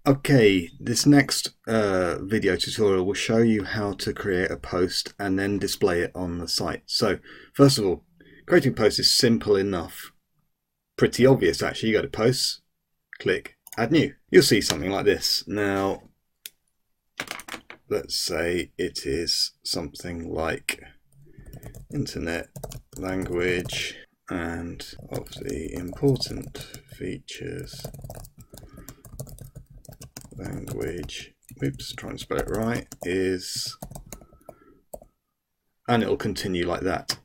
Okay, this next video tutorial will show you how to create a post and then display it on the site. So first of all, creating a post is simple enough. Pretty obvious actually. You go to posts, click add new. You'll see something like this. Now let's say it is something like internet language and of the important features language, oops, try and spell it right, is, and it'll continue like that.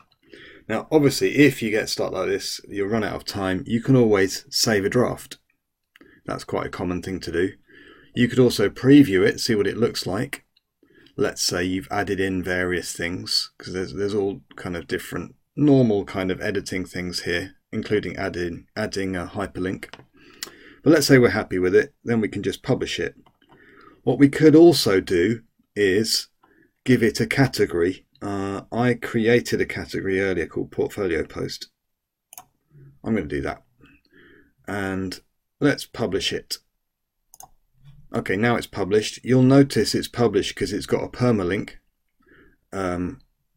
Now obviously if you get stuck like this, you'll run out of time. You can always save a draft. That's quite a common thing to do. You could also preview it, see what it looks like. Let's say you've added in various things, because there's all kind of different normal kind of editing things here, including adding a hyperlink. But let's say we're happy with it, then we can just publish it. What we could also do is give it a category. I created a category earlier called portfolio post. I'm going to do that. And let's publish it. Okay, now it's published. You'll notice it's published because it's got a permalink,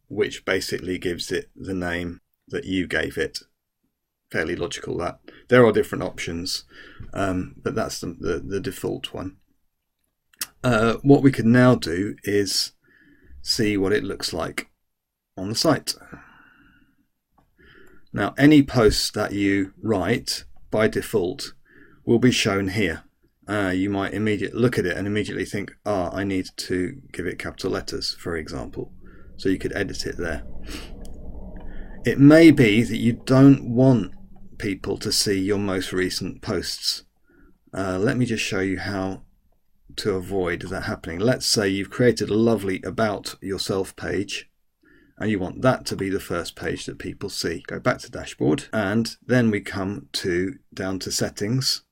which basically gives it the name that you gave it. Fairly logical that. There are different options, but that's the default one. What we can now do is see what it looks like on the site. Now any posts that you write by default will be shown here. You might immediately look at it and immediately think, I need to give it capital letters, for example. So you could edit it there. It may be that you don't want people to see your most recent posts. Let me just show you how to avoid that happening. Let's say you've created a lovely about yourself page and you want that to be the first page that people see. Go back to dashboard and then we come down to settings.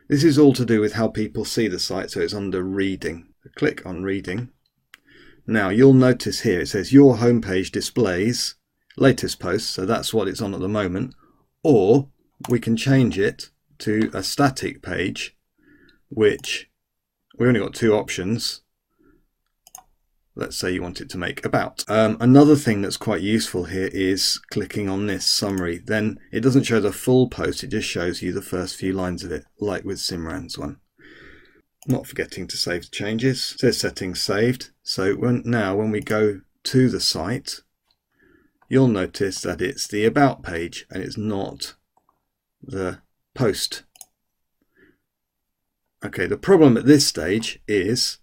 This is all to do with how people see the site, so it's under reading. Click on reading. Now you'll notice here it says your homepage displays latest posts, so that's what it's on at the moment. Or we can change it to a static page, which we only got two options. Let's say you want it to make about. Another thing that's quite useful here is clicking on this summary. Then it doesn't show the full post, it just shows you the first few lines of it, like with Simran's one. Not forgetting to save the changes. It says settings saved. So now when we go to the site, you'll notice that it's the about page and it's not the post. Okay, the problem at this stage is,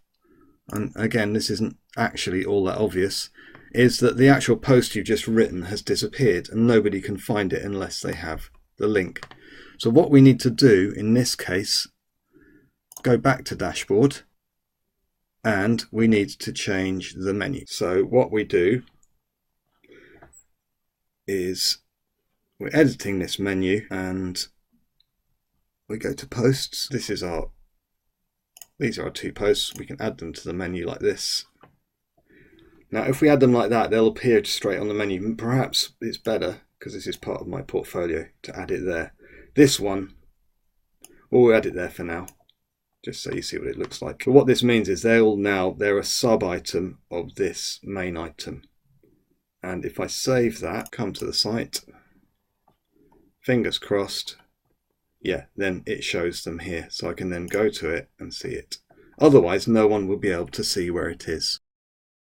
and again this isn't actually all that obvious, is that the actual post you've just written has disappeared and nobody can find it unless they have the link. So what we need to do in this case, go back to dashboard and we need to change the menu. So what we do is we're editing this menu and we go to posts. These are our two posts. We can add them to the menu like this. Now if we add them like that, they'll appear straight on the menu. Perhaps it's better, because this is part of my portfolio, to add it there. This one, we'll add it there for now, just so you see what it looks like. But what this means is they're a sub item of this main item. And if I save that, come to the site, fingers crossed, yeah, then it shows them here. So I can then go to it and see it. Otherwise, no one will be able to see where it is.